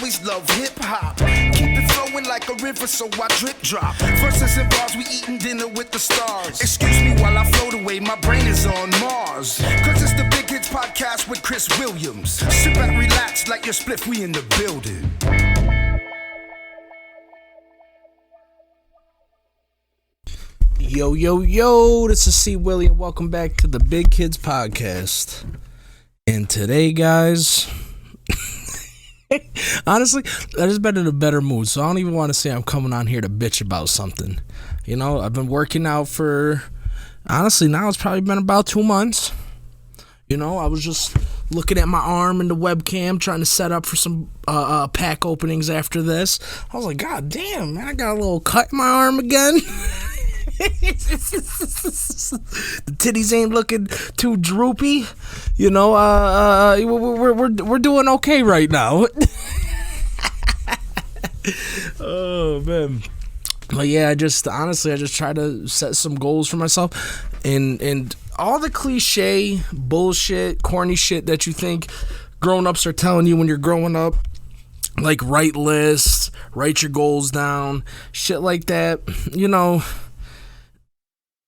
always love hip-hop. Keep it flowing like a river, so I drip drop. Verses and bars, we eating dinner with the stars. Excuse me while I float away, my brain is on Mars. Cause it's the Big Kids Podcast with Chris Williams. Sit back, relax, like your spliff, we in the building. Yo, this is C. Willie, and welcome back to the Big Kids Podcast. And today, guys, honestly, I just been in a better mood, so I don't even want to say I'm coming on here to bitch about something. You know, I've been working out for, honestly, now it's probably been about 2 months. You know, I was just looking at my arm in the webcam, trying to set up for some pack openings after this. I was like, God damn, man, I got a little cut in my arm again. The titties ain't looking too droopy, you know. We're doing okay right now. Oh man, but yeah, I just try to set some goals for myself, and all the cliche bullshit, corny shit that you think grown-ups are telling you when you're growing up, like write lists, write your goals down, shit like that, you know.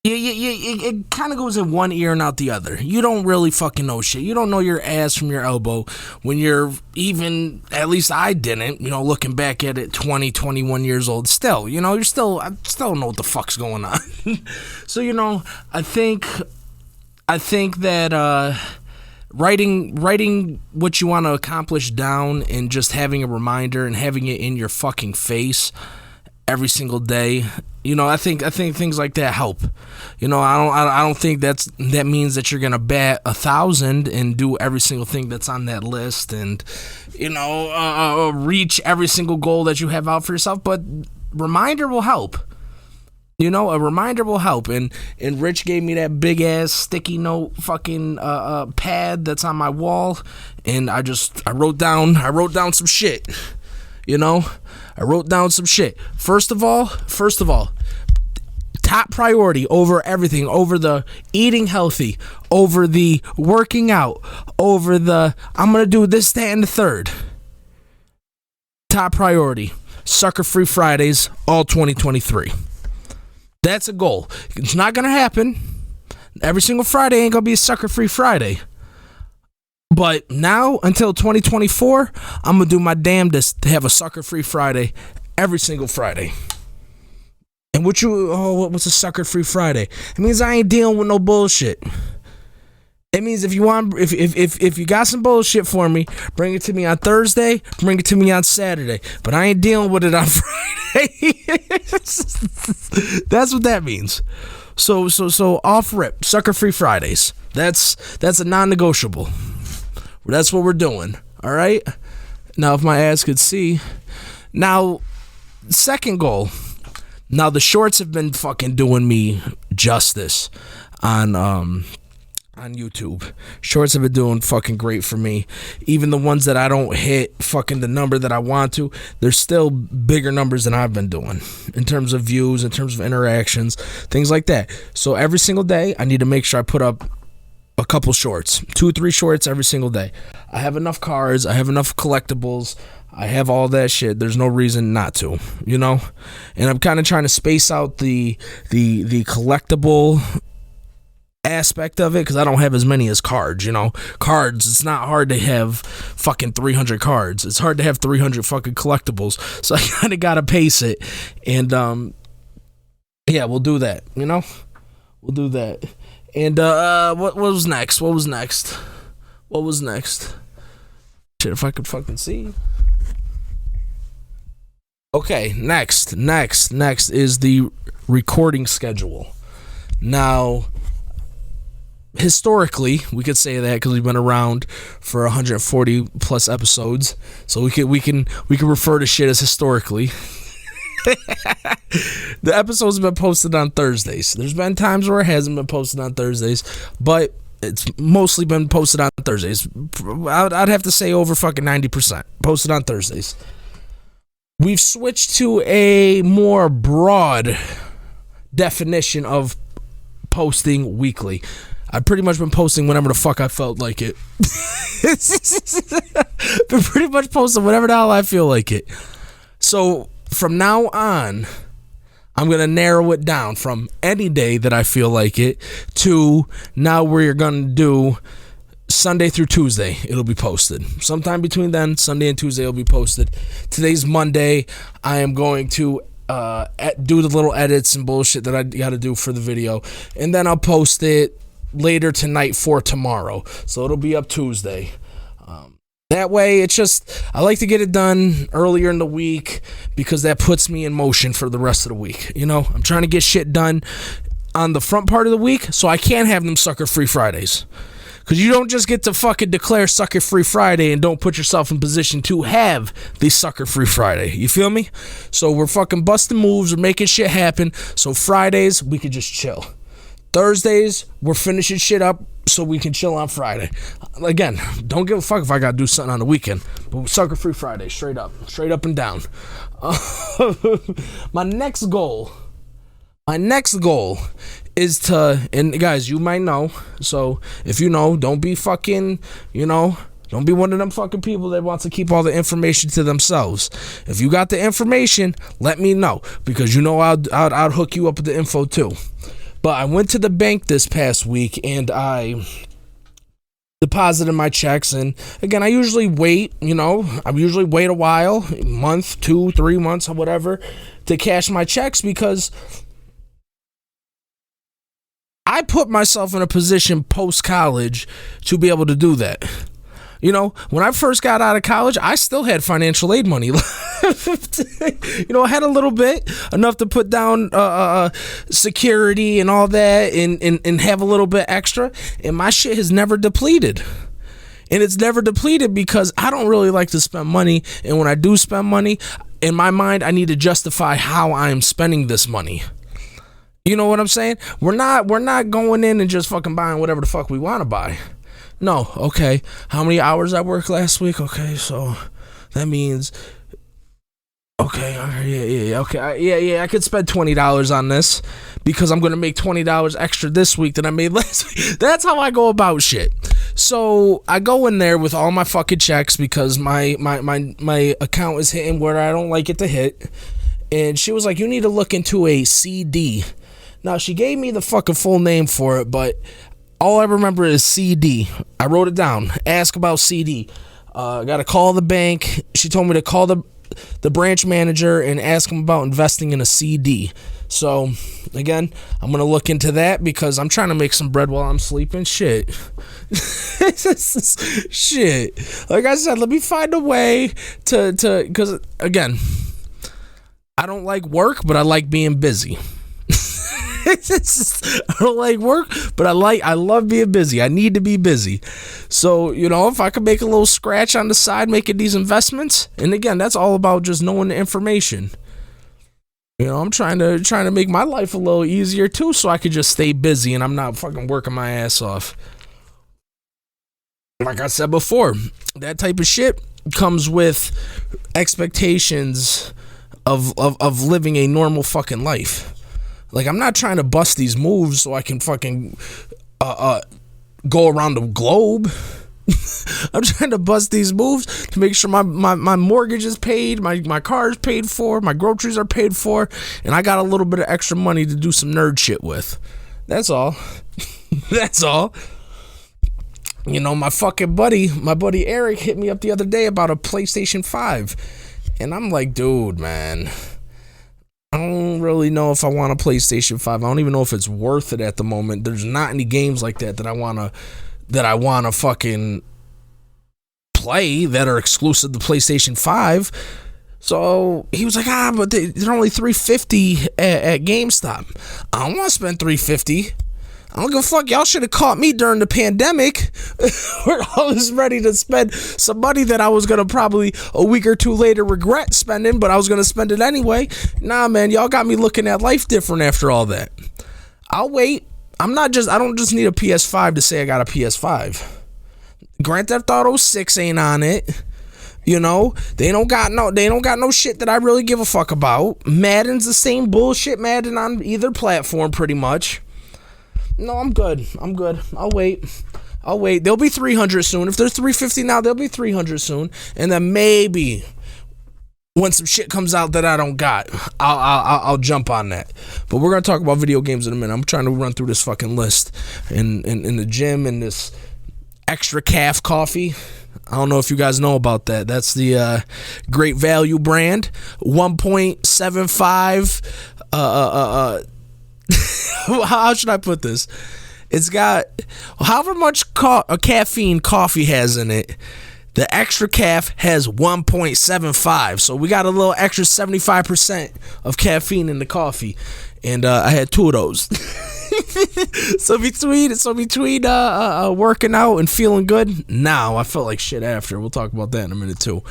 It kind of goes in one ear and out the other. You don't really fucking know shit. You don't know your ass from your elbow when you're even, at least I didn't, you know, looking back at it 20, 21 years old still, you know, I still don't know what the fuck's going on. So, you know, I think that writing what you want to accomplish down and just having a reminder and having it in your fucking face every single day, you know, I think things like that help. You know, I don't think that means that you're gonna bat 1,000 and do every single thing that's on that list and, you know, reach every single goal that you have out for yourself. But reminder will help. You know, a reminder will help. And Rich gave me that big ass sticky note fucking pad that's on my wall, and I wrote down some shit. You know, I wrote down some shit. First of all, top priority over everything, over the eating healthy, over the working out, over the I'm going to do this, that, and the third. Top priority, sucker-free Fridays, all 2023. That's a goal. It's not going to happen. Every single Friday ain't going to be a sucker-free Friday. But now, until 2024, I'm going to do my damnedest to have a sucker-free Friday every single Friday. And what's a sucker-free Friday? It means I ain't dealing with no bullshit. It means if you got some bullshit for me, bring it to me on Thursday, bring it to me on Saturday. But I ain't dealing with it on Friday. That's what that means. So off rip, sucker-free Fridays. That's a non-negotiable. That's what we're doing, all right? Now, if my ass could see. Now, second goal. Now, the shorts have been fucking doing me justice on YouTube. Shorts have been doing fucking great for me. Even the ones that I don't hit fucking the number that I want to, they're still bigger numbers than I've been doing in terms of views, in terms of interactions, things like that. So every single day, I need to make sure I put up a couple shorts, 2-3 shorts every single day. I have enough cards, I have enough collectibles, I have all that shit. There's no reason not to, you know? And I'm kind of trying to space out the collectible aspect of it, because I don't have as many as cards, you know? Cards, it's not hard to have fucking 300 cards. It's hard to have 300 fucking collectibles. So I kind of got to pace it. And, yeah, we'll do that, you know? We'll do that. And what was next? Shit, if I could fucking see. Okay, next is the recording schedule. Now, historically, we could say that because we've been around for 140 plus episodes, so we can refer to shit as historically. The episodes have been posted on Thursdays. There's been times where it hasn't been posted on Thursdays, but it's mostly been posted on Thursdays. I'd have to say over fucking 90% posted on Thursdays. We've switched to a more broad definition of posting weekly. I've pretty much been posting whenever the fuck I felt like it. Been pretty much posting whatever the hell I feel like it. So from now on, I'm going to narrow it down from any day that I feel like it to now we're going to do Sunday through Tuesday. It'll be posted. Sometime between then, Sunday and Tuesday will be posted. Today's Monday. I am going to do the little edits and bullshit that I got to do for the video. And then I'll post it later tonight for tomorrow. So it'll be up Tuesday. That way, it's just, I like to get it done earlier in the week because that puts me in motion for the rest of the week. You know, I'm trying to get shit done on the front part of the week so I can't have them sucker-free Fridays. Because you don't just get to fucking declare sucker-free Friday and don't put yourself in position to have the sucker-free Friday. You feel me? So we're fucking busting moves, we're making shit happen. So Fridays, we can just chill. Thursdays, we're finishing shit up so we can chill on Friday. Again, don't give a fuck if I gotta do something on the weekend, but sucker-free Friday, straight up and down. My next goal is to, and guys, you might know, so if you know, don't be fucking, don't be one of them fucking people that wants to keep all the information to themselves. If you got the information, let me know, because I'll hook you up with the info too. But I went to the bank this past week and I deposited my checks, and again, I usually wait a while, a month, 2, 3 months, or whatever, to cash my checks, because I put myself in a position post-college to be able to do that. When I first got out of college, I still had financial aid money left. I had a little bit, enough to put down security and all that, and have a little bit extra. And my shit has never depleted. And it's never depleted because I don't really like to spend money. And when I do spend money, in my mind, I need to justify how I am spending this money. You know what I'm saying? We're not going in and just fucking buying whatever the fuck we want to buy. No, okay. How many hours I worked last week? Okay, so that means, okay, yeah, okay, I could spend $20 on this because I'm gonna make $20 extra this week than I made last week. That's how I go about shit. So I go in there with all my fucking checks because my account is hitting where I don't like it to hit, and she was like, "You need to look into a CD." Now she gave me the fucking full name for it, but all I remember is CD. I wrote it down. Ask about CD. Got to call the bank. She told me to call the branch manager and ask him about investing in a CD. So, again, I'm going to look into that because I'm trying to make some bread while I'm sleeping. Shit. Shit. Like I said, let me find a way to because, again, I don't like work, but I like being busy. I don't like work, but I love being busy. I need to be busy. So, if I could make a little scratch on the side making these investments, and again, that's all about just knowing the information. I'm trying to make my life a little easier too, so I could just stay busy and I'm not fucking working my ass off. Like I said before, that type of shit comes with expectations of living a normal fucking life. Like, I'm not trying to bust these moves so I can fucking go around the globe. I'm trying to bust these moves to make sure my mortgage is paid, my car is paid for, my groceries are paid for, and I got a little bit of extra money to do some nerd shit with. That's all. That's all. My fucking buddy Eric hit me up the other day about a PlayStation 5. And I'm like, dude, man, I don't really know if I want a PlayStation 5. I don't even know if it's worth it at the moment. There's not any games like that I wanna fucking play that are exclusive to PlayStation 5. So he was like, but they're only $350 at GameStop. I don't want to spend $350. I don't give a fuck. Y'all should have caught me during the pandemic where I was ready to spend some money that I was going to probably a week or two later regret spending, but I was going to spend it anyway. Nah, man, y'all got me looking at life different after all that. I'll wait. I don't just need a PS5 to say I got a PS5. Grand Theft Auto 6 ain't on it. They don't got no shit that I really give a fuck about. Madden's the same bullshit Madden on either platform pretty much. No, I'm good. I'll wait I'll wait. There'll be 300 soon. If there's 350 now, there'll be 300 soon. And then maybe when some shit comes out that I don't got, I'll jump on that. But we're gonna talk about video games in a minute. I'm trying to run through this fucking list in the gym and this extra calf coffee. I don't know if you guys know about that. That's the Great Value brand. 1.75. How should I put this? It's got however much caffeine coffee has in it. The extra calf has 1.75, so we got a little extra 75% of caffeine in the coffee, and I had 2 of those. so between working out and feeling good, now I felt like shit after. We'll talk about that in a minute too.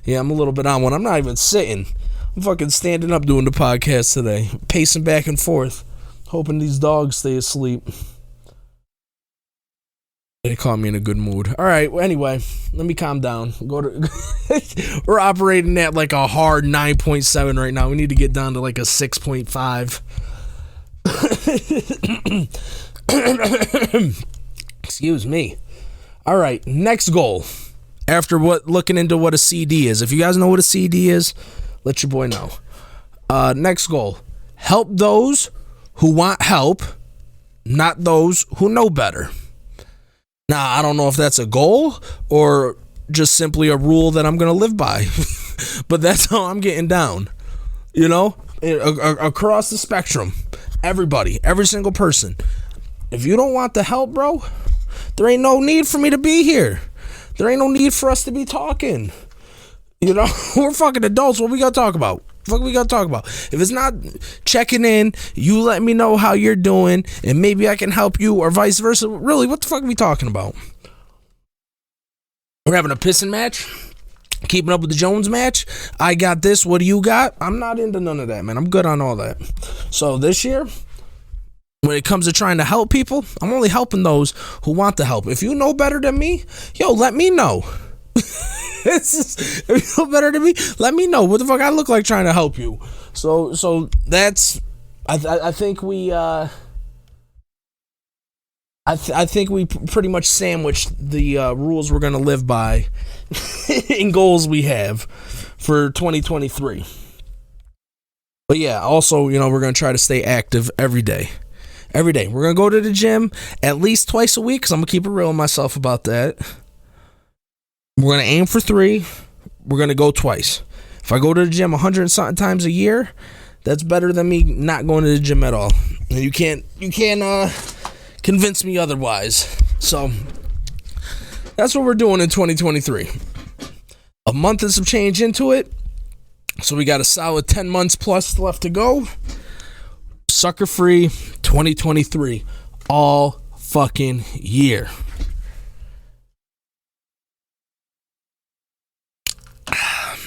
Yeah, I'm a little bit on one. I'm not even sitting. I'm fucking standing up doing the podcast today, pacing back and forth, hoping these dogs stay asleep. They caught me in a good mood. All right. Well, anyway, let me calm down. We're operating at like a hard 9.7 right now. We need to get down to like a 6.5. Excuse me. All right. Next goal. After looking into what a CD is. If you guys know what a CD is, let your boy know. Next goal. Help those who want help, not those who know better. Now, I don't know if that's a goal or just simply a rule that I'm going to live by. But that's how I'm getting down. You know? Across the spectrum. Everybody. Every single person. If you don't want the help, bro, there ain't no need for me to be here. There ain't no need for us to be talking. You know? We're fucking adults. What we got to talk about? What we got to talk about? If it's not checking in, you let me know how you're doing, and maybe I can help you, or vice versa. Really, what the fuck are we talking about? We're having a pissing match? Keeping up with the Jones match? I got this, what do you got? I'm not into none of that, man. I'm good on all that. So this year, when it comes to trying to help people, I'm only helping those who want the help. If you know better than me, yo, let me know. If you know better than me, let me know what the fuck I look like trying to help you. So that's I think we I think we pretty much sandwiched the rules we're gonna live by in goals we have for 2023. But yeah, also, you know, we're gonna try to stay active every day. Every day. We're gonna go to the gym at least twice a week, because I'm gonna keep it real with myself about that. We're going to aim for 3. We're going to go twice. If I go to the gym 100 and something times a year, that's better than me not going to the gym at all. And you can't convince me otherwise. So that's what we're doing in 2023. A month and some change into it. So we got a solid 10 months plus left to go. Sucker free 2023 all fucking year.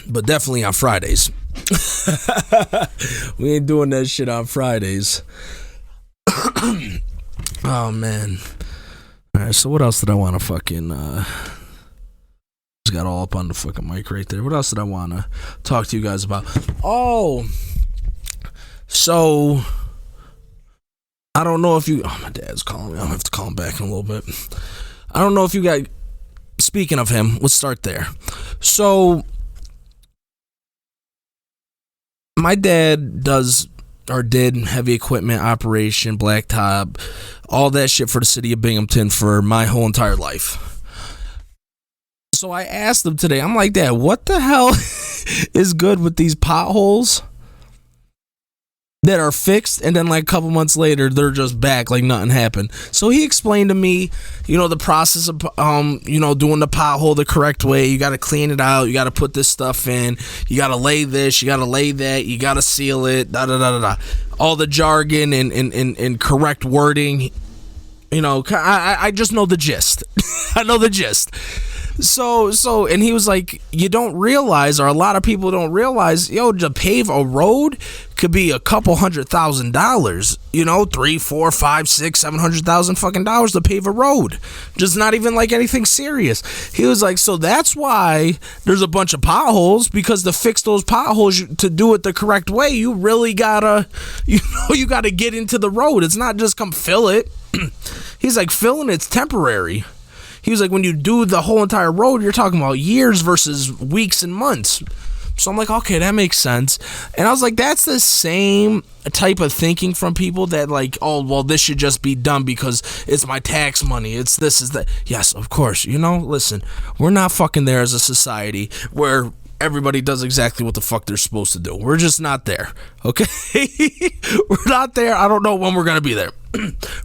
But definitely on Fridays. We ain't doing that shit on Fridays. Oh, man. All right, so what else did I want to fucking... just got all up on the fucking mic right there. What else did I want to talk to you guys about? Oh, so... I don't know if you... Oh, my dad's calling me. I'll have to call him back in a little bit. I don't know if you got... Speaking of him, let's start there. So... My dad did heavy equipment operation, blacktop, all that shit for the city of Binghamton for my whole entire life. So I asked him today, I'm like, Dad, what the hell is good with these potholes that are fixed, and then like a couple months later they're just back like nothing happened? So he explained to me, you know, the process of you know, doing the pothole the correct way. You got to clean it out, you got to put this stuff in, you got to lay this, you got to lay that, you got to seal it, da da da da da, all the jargon and correct wording. You know, I just know the gist. I know the gist. So, and he was like, you don't realize, or a lot of people don't realize, yo, to pave a road could be a couple $100,000, you know, $300,000, $400,000, $500,000, $700,000 fucking dollars to pave a road. Just not even like anything serious. He was like, so that's why there's a bunch of potholes, because to fix those potholes, to do it the correct way, you really gotta, you know, you gotta get into the road. It's not just come fill it. He's like, filling it's temporary. He was like, when you do the whole entire road, you're talking about years versus weeks and months. So I'm like, okay, that makes sense. And I was like, that's the same type of thinking from people that like, oh, well, this should just be done because it's my tax money. It's this, is that. Yes, of course. Listen, we're not fucking there as a society where everybody does exactly what the fuck they're supposed to do. We're just not there. Okay? We're not there. I don't know when we're going to be there.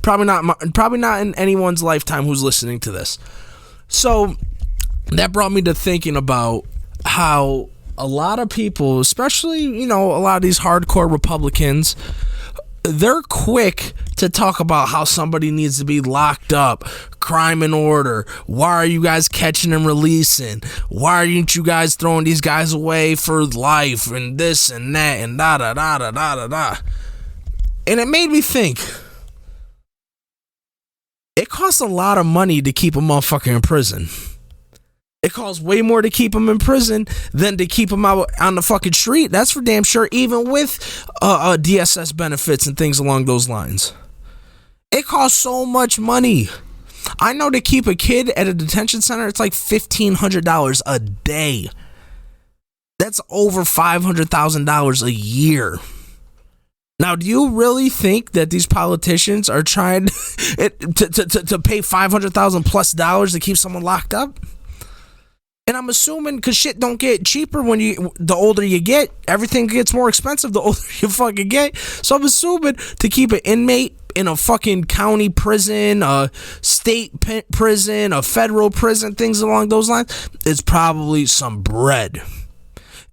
Probably not in anyone's lifetime who's listening to this. So that brought me to thinking about how a lot of people, especially, a lot of these hardcore Republicans, they're quick to talk about how somebody needs to be locked up, crime and order. Why are you guys catching and releasing? Why aren't you guys throwing these guys away for life and this and that and da da da da da da da. And it made me think, it costs a lot of money to keep a motherfucker in prison. It costs way more to keep him in prison than to keep him out on the fucking street. That's for damn sure, even with DSS benefits and things along those lines. It costs so much money. I know to keep a kid at a detention center, it's like $1,500 a day. That's over $500,000 a year. Now, do you really think that these politicians are trying to pay $500,000 plus to keep someone locked up? And I'm assuming, because shit don't get cheaper the older you get, everything gets more expensive the older you fucking get. So I'm assuming to keep an inmate in a fucking county prison, a state prison, a federal prison, things along those lines, it's probably some bread.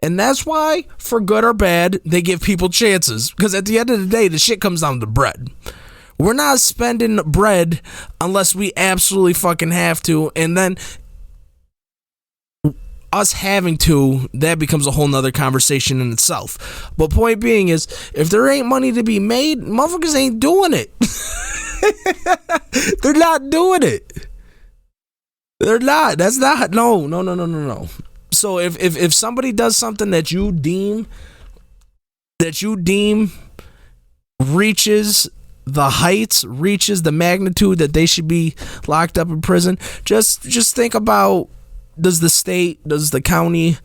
And that's why, for good or bad, they give people chances. Because at the end of the day, the shit comes down to bread. We're not spending bread unless we absolutely fucking have to. And then us having to, that becomes a whole nother conversation in itself. But point being is, if there ain't money to be made, motherfuckers ain't doing it. They're not doing it. They're not. That's not. No. So if somebody does something that you deem reaches the heights, reaches the magnitude that they should be locked up in prison, just think about, does the state, does the county,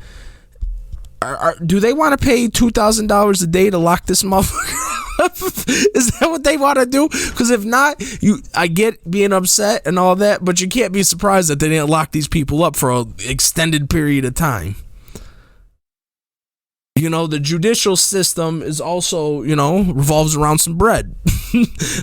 do they want to pay $2,000 a day to lock this motherfucker up? Is that what they want to do? Because if not, I get being upset and all that, but you can't be surprised that they didn't lock these people up for an extended period of time. The judicial system is also, revolves around some bread.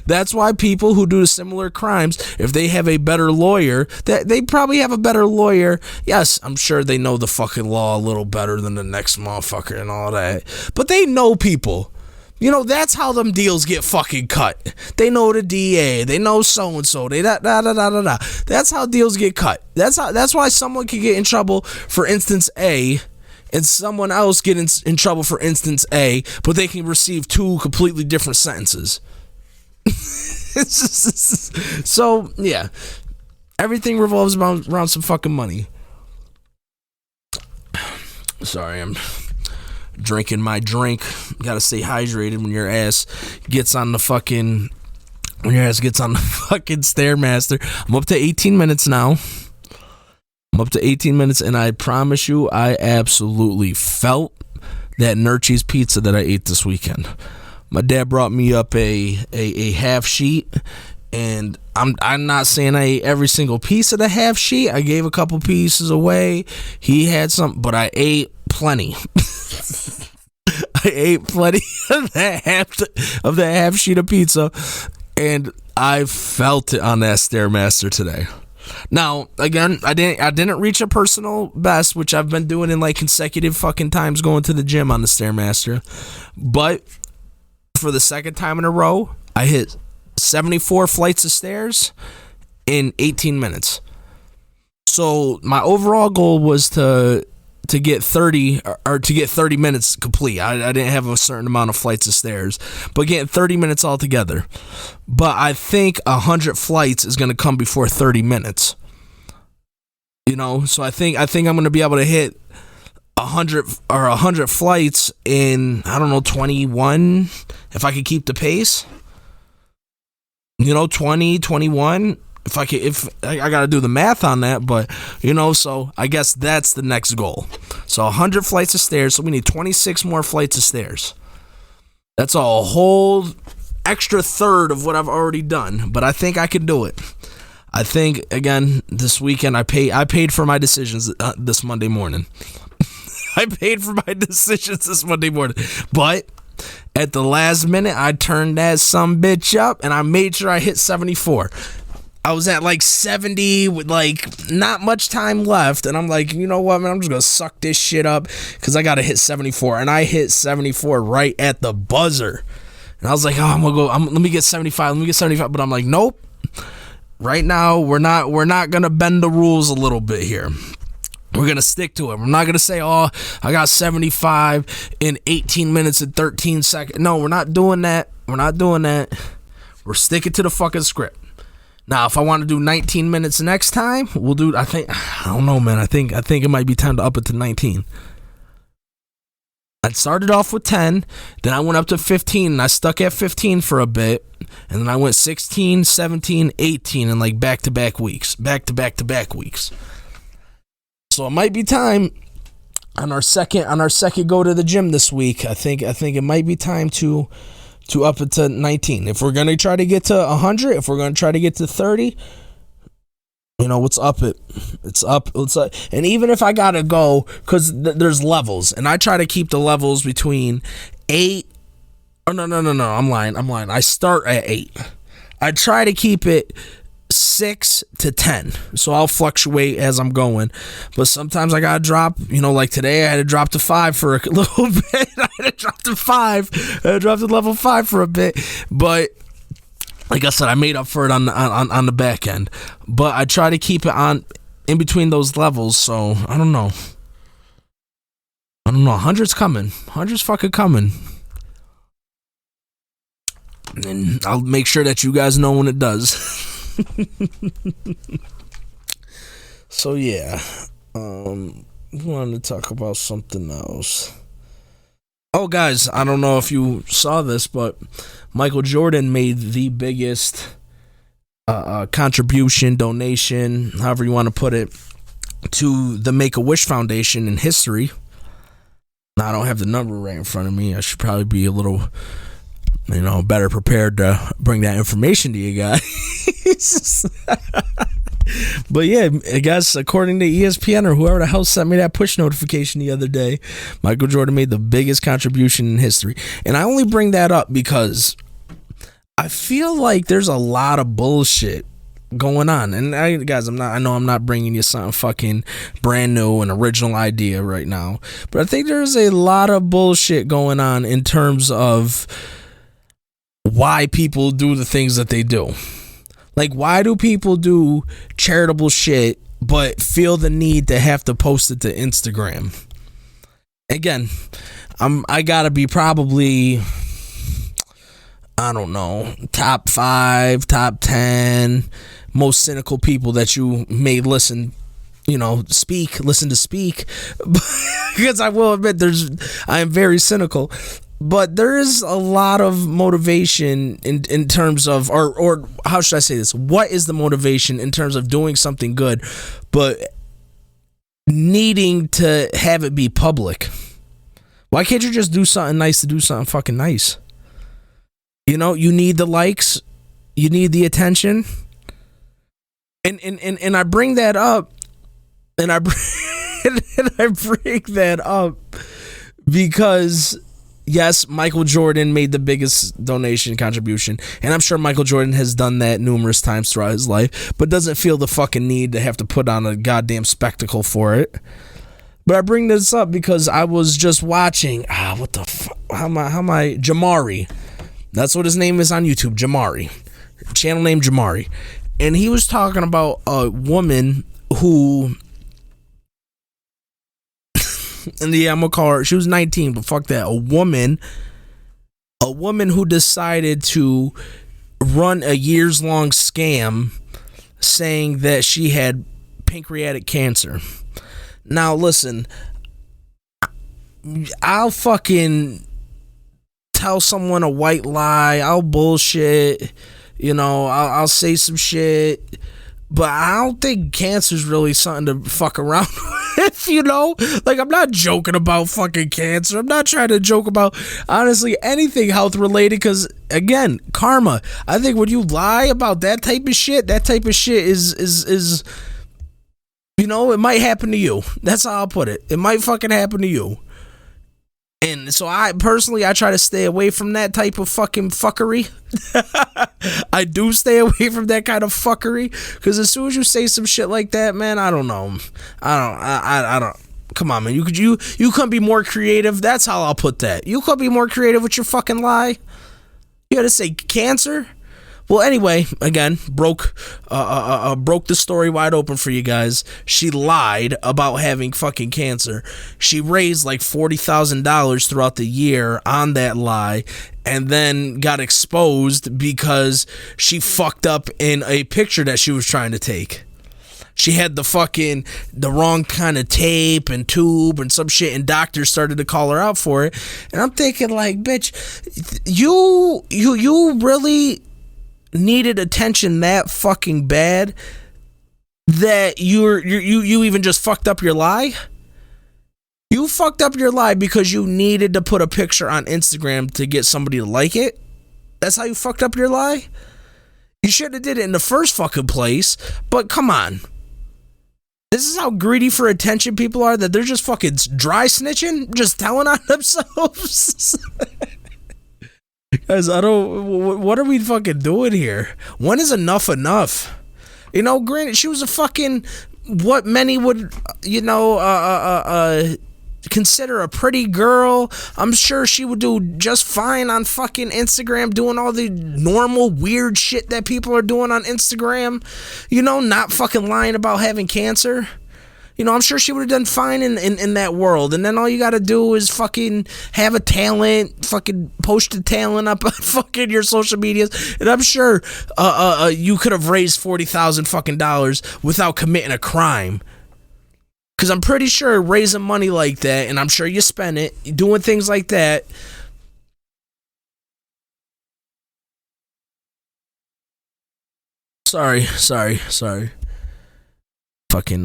That's why people who do similar crimes, if they have a better lawyer, they probably have a better lawyer. Yes, I'm sure they know the fucking law a little better than the next motherfucker and all that. But they know people. That's how them deals get fucking cut. They know the DA. They know so-and-so. They da-da-da-da-da. That's how deals get cut. That's why someone can get in trouble for instance A, and someone else get in trouble for instance A, but they can receive two completely different sentences. So, yeah. Everything revolves around some fucking money. Sorry, I'm drinking my drink. Gotta stay hydrated when your ass gets on the fucking Stairmaster. I'm up to 18 minutes now. And I promise you, I absolutely felt that Nurchie's pizza that I ate this weekend. My dad brought me up a half sheet, and I'm not saying I ate every single piece of the half sheet. I gave a couple pieces away. He had some, but I ate plenty. I ate plenty of that half sheet of pizza, and I felt it on that Stairmaster today. Now, again, I didn't reach a personal best, which I've been doing in like consecutive fucking times going to the gym on the Stairmaster. But for the second time in a row, I hit 74 flights of stairs in 18 minutes. So my overall goal was to get 30 minutes complete. I didn't have a certain amount of flights of stairs, but getting 30 minutes altogether. But I think 100 flights is going to come before 30 minutes. So I think I'm going to be able to hit 100 flights in, I don't know, 21, if I could keep the pace. 20, 21. if I gotta do the math on that, but so I guess that's the next goal. So 100 flights of stairs, so we need 26 more flights of stairs. That's a whole extra third of what I've already done, but I think I can do it. I think, again, this weekend I paid for my decisions this Monday morning. I paid for my decisions this Monday morning, but at the last minute, I turned that sumbitch up, and I made sure I hit 74. I was at like 70 with like not much time left, and I'm like, you know what, man, I'm just gonna suck this shit up because I gotta hit 74, and I hit 74 right at the buzzer, and I was like, oh, let me get 75, but I'm like, nope. Right now, we're not gonna bend the rules a little bit here. We're gonna stick to it. We're not gonna say, oh, I got 75 in 18 minutes and 13 seconds. No, we're not doing that. We're sticking to the fucking script. Now, if I want to do 19 minutes next time, we'll do. I don't know, man. I think it might be time to up it to 19. I started off with 10, then I went up to 15, and I stuck at 15 for a bit, and then I went 16, 17, 18, and like back-to-back weeks. So it might be time on our second go to the gym this week. I think it might be time to up it to 19. If we're going to try to get to 100, if we're going to try to get to 30, let's up it. It's up. And even if I got to go, because there's levels, and I try to keep the levels between 8. Oh, no, I'm lying. I start at 8. I try to keep it 6 to 10. So I'll fluctuate as I'm going. But sometimes I got to drop, like today I had to drop to 5 for a little bit. I had to drop to 5. I had to drop to level 5 for a bit. But like I said, I made up for it on the back end. But I try to keep it on in between those levels. So I don't know. 100's coming. 100's fucking coming. And I'll make sure that you guys know when it does. So yeah, we wanted to talk about something else. Oh, guys, I don't know if you saw this, but Michael Jordan made the biggest contribution, donation, however you want to put it, to the Make-A-Wish Foundation in history. Now, I don't have the number right in front of me. I should probably be a little, better prepared to bring that information to you guys. But yeah, I guess according to ESPN or whoever the hell sent me that push notification the other day, Michael Jordan made the biggest contribution in history. And I only bring that up because I feel like there's a lot of bullshit going on. And I know I'm not bringing you something fucking brand new and original idea right now, but I think there's a lot of bullshit going on in terms of why people do the things that they do. Like, why do people do charitable shit but feel the need to have to post it to Instagram? Again, I gotta be probably, I don't know, top 5, top 10 most cynical people that you may listen to speak, because I will admit I am very cynical. But there is a lot of motivation in terms of, or how should I say this? What is the motivation in terms of doing something good, but needing to have it be public? Why can't you just do something nice to do something fucking nice? You need the likes, you need the attention, and I bring that up, and I bring that up because, yes, Michael Jordan made the biggest donation contribution, and I'm sure Michael Jordan has done that numerous times throughout his life, but doesn't feel the fucking need to have to put on a goddamn spectacle for it. But I bring this up because I was just watching, what the fuck, how am I, Jamari. That's what his name is on YouTube, Jamari. Channel name Jamari. And he was talking about a woman who, and yeah, I'm gonna call her, she was 19, but fuck that. A woman who decided to run a years-long scam saying that she had pancreatic cancer. Now, listen, I'll fucking tell someone a white lie, I'll bullshit, You know, I'll say some shit, but I don't think cancer's really something to fuck around with, you know? Like, I'm not joking about fucking cancer. I'm not trying to joke about, honestly, anything health related, because, again, karma. I think when you lie about that type of shit is you know, it might happen to you. That's how I'll put it. It might fucking happen to you. And so I try to stay away from that type of fucking fuckery. I do stay away from that kind of fuckery, because as soon as you say some shit like that, man, I don't know. I don't. Come on, man. You couldn't be more creative. That's how I'll put that. You couldn't be more creative with your fucking lie. You gotta say cancer. Well, anyway, again, broke the story wide open for you guys. She lied about having fucking cancer. She raised like $40,000 throughout the year on that lie, and then got exposed because she fucked up in a picture that she was trying to take. She had the wrong kind of tape and tube and some shit, and doctors started to call her out for it. And I'm thinking, like, bitch, you really needed attention that fucking bad that you even just fucked up your lie? You fucked up your lie because you needed to put a picture on Instagram to get somebody to like it? That's how you fucked up your lie? You should have did it in the first fucking place, but come on. This is how greedy for attention people are, that they're just fucking dry snitching, just telling on themselves. Guys, what are we fucking doing here? When is enough enough? You know, granted, she was a fucking, what many would, you know, consider a pretty girl. I'm sure she would do just fine on fucking Instagram, doing all the normal weird shit that people are doing on Instagram. You know, not fucking lying about having cancer. You know, I'm sure she would have done fine in that world. And then all you got to do is fucking have a talent, fucking post a talent up on fucking your social medias. And I'm sure you could have raised $40,000 fucking dollars without committing a crime. Because I'm pretty sure raising money like that, and I'm sure you spend it doing things like that. Sorry. Fucking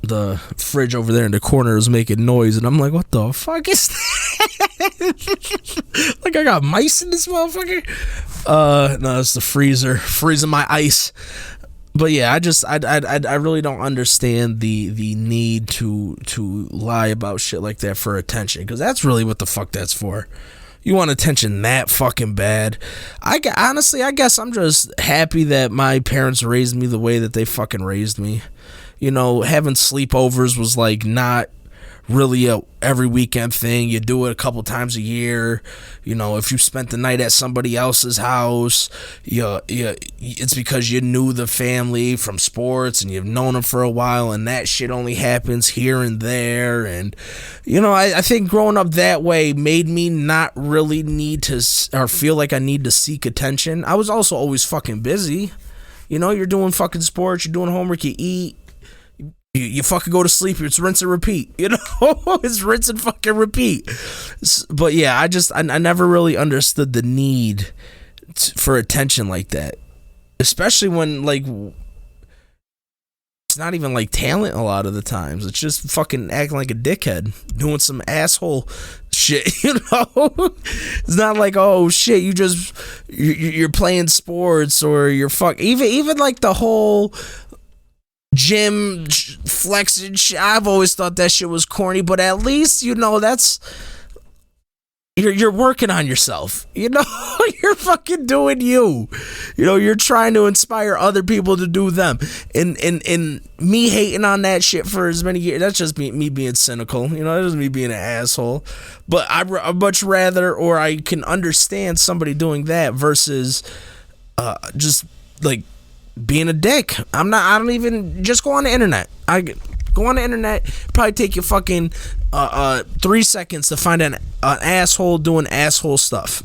the fridge over there in the corner is making noise, and I'm like, what the fuck is that? Like I got mice in this motherfucker. No, it's the freezer freezing my ice. But yeah, I really don't understand the need to lie about shit like that for attention, because that's really what the fuck that's for. You want attention that fucking bad. Honestly, I guess I'm just happy that my parents raised me the way that they fucking raised me. You know, having sleepovers was like not really a every weekend thing. You do it a couple times a year. You know, if you spent the night at somebody else's house, it's because you knew the family from sports and you've known them for a while, and that shit only happens here and there. And you know, I think growing up that way made me not really need to, or feel like I need to seek attention. I was also always fucking busy. You know, you're doing fucking sports, you're doing homework, you eat, you fucking go to sleep, it's rinse and repeat, you know? It's rinse and fucking repeat. But yeah, I never really understood the need for attention like that. Especially when, like, it's not even like talent a lot of the times. It's just fucking acting like a dickhead, doing some asshole shit, you know? It's not like, oh shit, you're playing sports, or you're even like the whole gym flexing shit. I've always thought that shit was corny, but at least, you know, that's you're working on yourself, you know. You're fucking doing you know, you're trying to inspire other people to do them, and me hating on that shit for as many years, that's just me being cynical, you know. That's just me being an asshole. But I much rather, or I can understand somebody doing that versus just like being a dick. I don't even, just go on the internet. Go on the internet, probably take you fucking 3 seconds to find an asshole doing asshole stuff.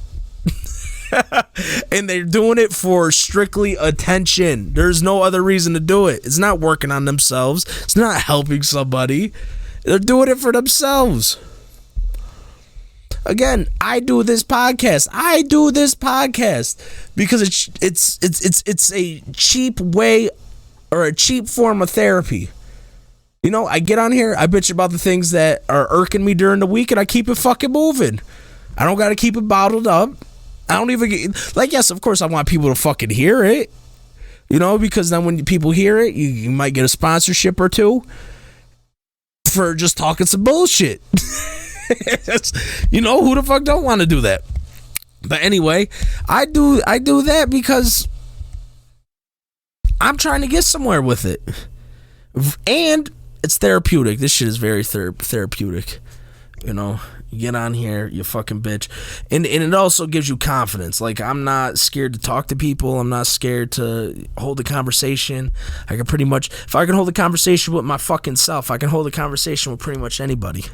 And they're doing it for strictly attention. There's no other reason to do it. It's not working on themselves. It's not helping somebody. They're doing it for themselves. Again, I do this podcast because it's a cheap way or a cheap form of therapy. You know, I get on here, I bitch about the things that are irking me during the week, and I keep it fucking moving. I don't gotta keep it bottled up. I don't even get, like, yes, of course I want people to fucking hear it, you know, because then when people hear it, you might get a sponsorship or two for just talking some bullshit. You know, who the fuck don't want to do that? But anyway, I do that because I'm trying to get somewhere with it, and it's therapeutic. This shit is very therapeutic. You know, you get on here, you fucking bitch, and it also gives you confidence. Like, I'm not scared to talk to people. I'm not scared to hold a conversation. I can pretty much, if I can hold a conversation with my fucking self, I can hold a conversation with pretty much anybody.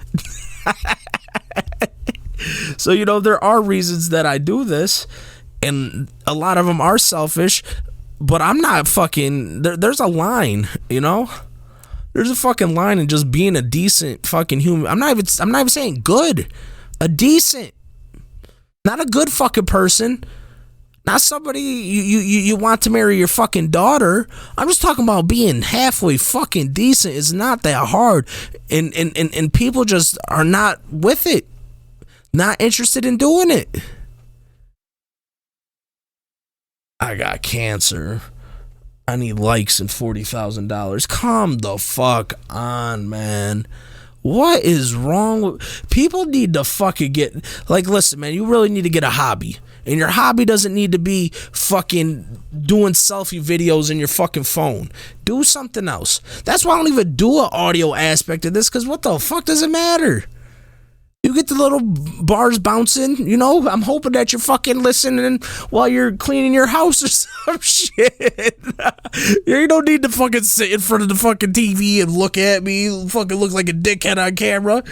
So, you know, there are reasons that I do this, and a lot of them are selfish, but I'm not fucking, there's a line, you know? There's a fucking line in just being a decent fucking human. I'm not even saying good. A decent. Not a good fucking person. Not somebody you want to marry your fucking daughter. I'm just talking about being halfway fucking decent. It's not that hard. And people just are not with it. Not interested in doing it. I got cancer. I need likes and $40,000. Come the fuck on, man. What is wrong with people? Need to fucking get, like, listen, man, you really need to get a hobby. And your hobby doesn't need to be fucking doing selfie videos in your fucking phone. Do something else. That's why I don't even do an audio aspect of this, because what the fuck does it matter? You get the little bars bouncing, you know? I'm hoping that you're fucking listening while you're cleaning your house or some shit. You don't need to fucking sit in front of the fucking TV and look at me, fucking look like a dickhead on camera.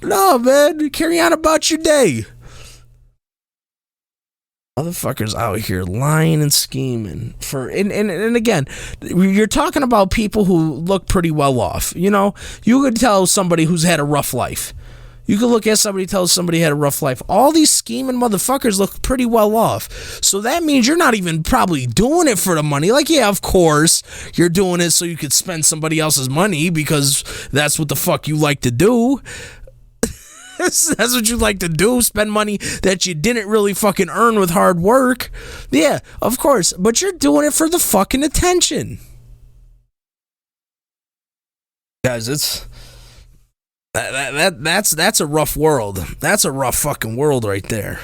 No, man, carry on about your day. Motherfuckers out here lying and scheming for, and again, you're talking about people who look pretty well off. You know, you could tell somebody who's had a rough life. You could look at somebody, tell somebody had a rough life. All these scheming motherfuckers look pretty well off. So that means you're not even probably doing it for the money. Like, yeah, of course, you're doing it so you could spend somebody else's money because that's what the fuck you like to do. That's what you like to do, spend money that you didn't really fucking earn with hard work. Yeah, of course. But you're doing it for the fucking attention. Guys, it's... That's a rough world. That's a rough fucking world right there.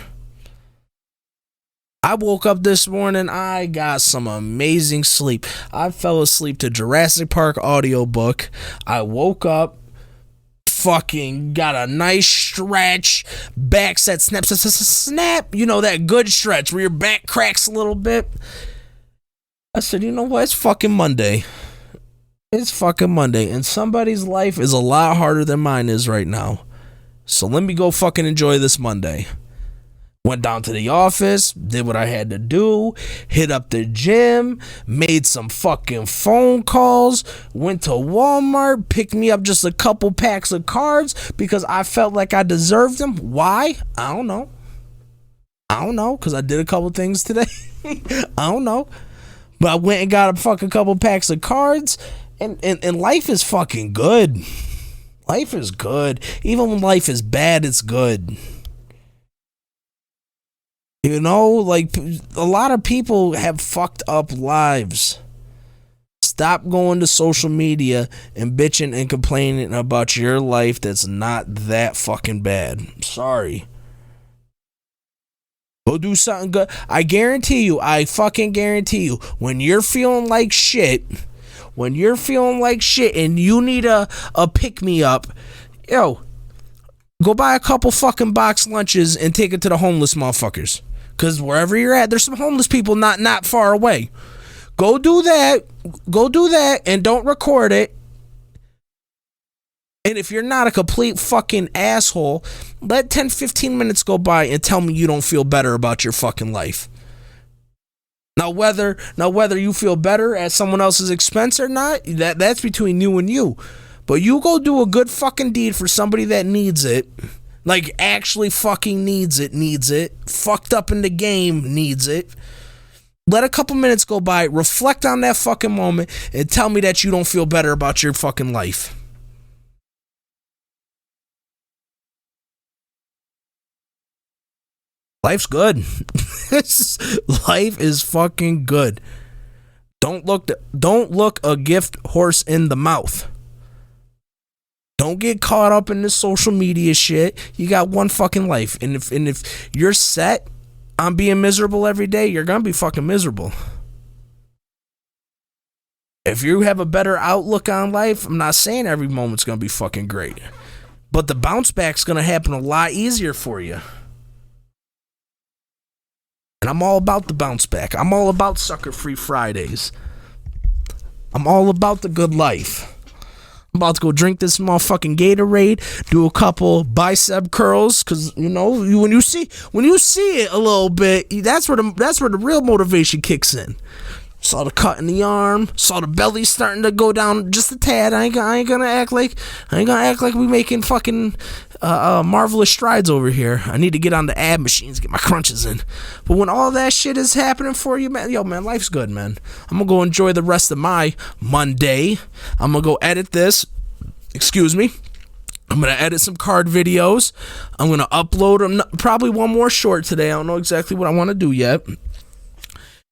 I woke up this morning, I got some amazing sleep. I fell asleep to Jurassic Park audiobook. I woke up, fucking got a nice stretch, back set snap. You know, that good stretch where your back cracks a little bit. I said, you know what? It's fucking Monday. It's fucking Monday, and somebody's life is a lot harder than mine is right now. So let me go fucking enjoy this Monday. Went down to the office, did what I had to do, hit up the gym, made some fucking phone calls, went to Walmart, picked me up just a couple packs of cards because I felt like I deserved them. Why? I don't know, because I did a couple things today. I don't know. But I went and got a fucking couple packs of cards. And life is fucking good. Life is good. Even when life is bad, it's good. You know, like, a lot of people have fucked up lives. Stop going to social media and bitching and complaining about your life that's not that fucking bad. Sorry. Go do something good. I fucking guarantee you, when you're feeling like shit... When you're feeling like shit and you need a pick-me-up, yo, go buy a couple fucking box lunches and take it to the homeless motherfuckers. Because wherever you're at, there's some homeless people not far away. Go do that and don't record it. And if you're not a complete fucking asshole, let 10-15 minutes go by and tell me you don't feel better about your fucking life. Now whether you feel better at someone else's expense or not, that's between you and you. But you go do a good fucking deed for somebody that needs it. Like, actually fucking needs it. Fucked up in the game, needs it. Let a couple minutes go by, reflect on that fucking moment, and tell me that you don't feel better about your fucking life. Life's good. Life is fucking good. Don't look a gift horse in the mouth. Don't get caught up in this social media shit. You got one fucking life. And if you're set on being miserable every day, you're gonna be fucking miserable. If you have a better outlook on life, I'm not saying every moment's gonna be fucking great, but the bounce back's gonna happen a lot easier for you. And I'm all about the bounce back. I'm all about sucker-free Fridays. I'm all about the good life. I'm about to go drink this motherfucking Gatorade, do a couple bicep curls, cause you know when you see it a little bit, that's where the real motivation kicks in. Saw the cut in the arm, saw the belly starting to go down just a tad. I ain't gonna act like we making fucking marvelous strides over here. I need to get on the ab machines, get my crunches in. But when all that shit is happening for you, man, life's good, man. I'm gonna go enjoy the rest of my Monday. I'm gonna go edit this. Excuse me. I'm gonna edit some card videos. I'm gonna upload them. Probably one more short today. I don't know exactly what I want to do yet.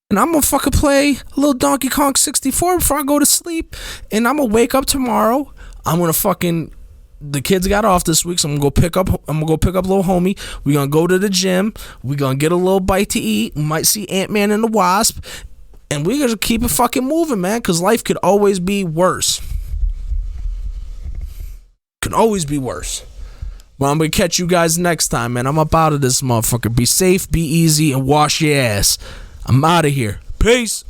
And I'm gonna fucking play a little Donkey Kong 64 before I go to sleep. And I'm gonna wake up tomorrow. The kids got off this week, so I'm gonna go pick up little homie. We're gonna go to the gym. We're gonna get a little bite to eat. We might see Ant-Man and the Wasp. And we're gonna keep it fucking moving, man, because life could always be worse. Could always be worse. Well, I'm gonna catch you guys next time, man. I'm up out of this motherfucker. Be safe, be easy, and wash your ass. I'm out of here. Peace.